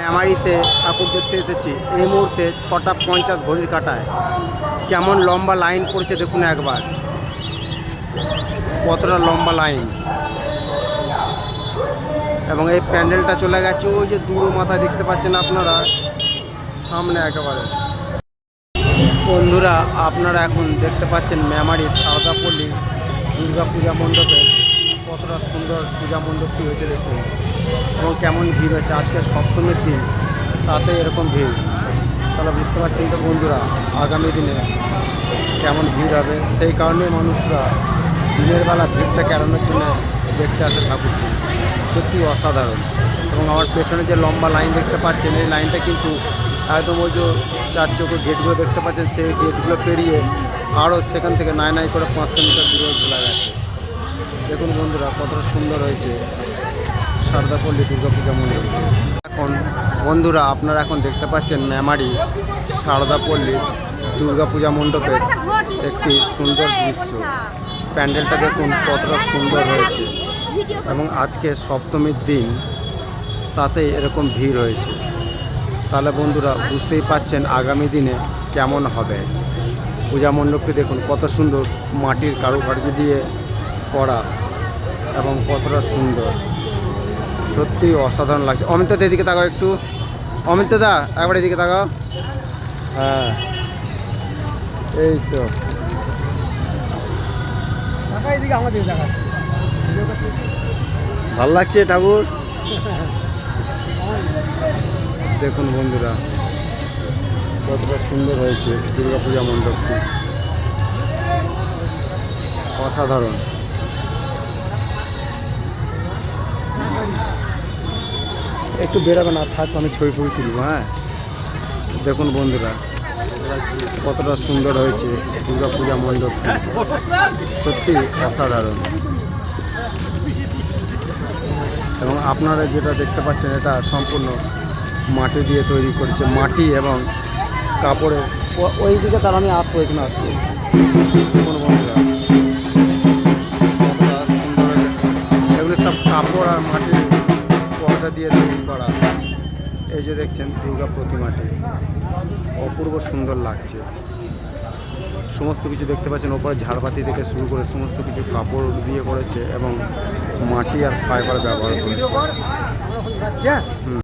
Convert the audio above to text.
মেমারিতে ঠাকুর দেখতে এসেছি। এই মুহূর্তে 6:50 ঘড়ির কাঁটায় কেমন লম্বা লাইন পড়ছে দেখুন একবার, কতটা লম্বা লাইন। এবং এই প্যান্ডেলটা চলে গেছে ওই যে দূর মাথায় দেখতে পাচ্ছেন আপনারা, সামনে একেবারে। বন্ধুরা আপনারা এখন দেখতে পাচ্ছেন মেমারির সারদাপল্লী দুর্গা পূজা মণ্ডপে কতটা সুন্দর পূজা মণ্ডপটি হয়েছে দেখুন, এবং কেমন ভিড় হয়েছে। আজকে সপ্তমীর দিন, তাতে এরকম ভিড়, তাহলে বুঝতে পারছেন তো বন্ধুরা আগামী দিনে কেমন ভিড় হবে। সেই কারণে মানুষরা দিনের বেলা ভিড়টাকে এড়ানোর জন্য দেখতে আসে ঠাকুরকে। সত্যি অসাধারণ। এবং আমার পেছনে যে লম্বা লাইন দেখতে পাচ্ছেন, এই লাইনটা কিন্তু একদম ওই যে 4 চৌকো গেটগুলো দেখতে পাচ্ছেন, সেই গেটগুলো পেরিয়ে আরও সেখান থেকে নাই করে 500 মিটার দূরে চলে গেছে। দেখুন বন্ধুরা কতটা সুন্দর হয়েছে সারদাপল্লী দুর্গাপূজা মণ্ডপ। এখন বন্ধুরা আপনারা এখন দেখতে পাচ্ছেন মেমারি সারদাপল্লী দুর্গাপূজা মণ্ডপের একটি সুন্দর দৃশ্য। প্যান্ডেলটা দেখুন কতটা সুন্দর হয়েছে, এবং আজকে সপ্তমীর দিন, তাতে এরকম ভিড় হয়েছে। তাহলে বন্ধুরা বুঝতেই পাচ্ছেন আগামী দিনে কেমন হবে। পূজা মণ্ডপটি দেখুন কত সুন্দর, মাটির কারুকার্য দিয়ে করা এবং কতটা সুন্দর, সত্যি অসাধারণ লাগছে। অমিত দা এদিকে তাকাও একটু, অমিত দা একবার এদিকে তাকাও। হ্যাঁ এই তো ভালো লাগছে ঠাকুর। দেখুন বন্ধুরা কতটা সুন্দর হয়েছে দুর্গাপূজা মণ্ডপটি, অসাধারণ। একটু বেরোবে না, থাক আমি ছবি তুলব। হ্যাঁ দেখুন বন্ধুরা কতটা সুন্দর হয়েছে দুর্গাপূজা মণ্ডপটি, সত্যি অসাধারণ। এবং আপনারা যেটা দেখতে পাচ্ছেন এটা সম্পূর্ণ মাটি দিয়ে তৈরি করেছে, মাটি এবং কাপড়ের। ওই দিকে তার আমি আসবো, এখানে আসবো। দেখুন বন্ধুরা কতটা সুন্দর হয়েছে, এগুলো সব কাপড় আর মাটির পর্দা দিয়ে তৈরি করা। এই যে দেখছেন দুর্গা প্রতিমাটি অপূর্ব সুন্দর লাগছে। সমস্ত কিছু দেখতে পাচ্ছেন, ওপরে ঝাড়বাতি থেকে শুরু করে সমস্ত কিছু কাপড় দিয়ে করেছে এবং মাটি আর ফাইবার ব্যবহার করেছে।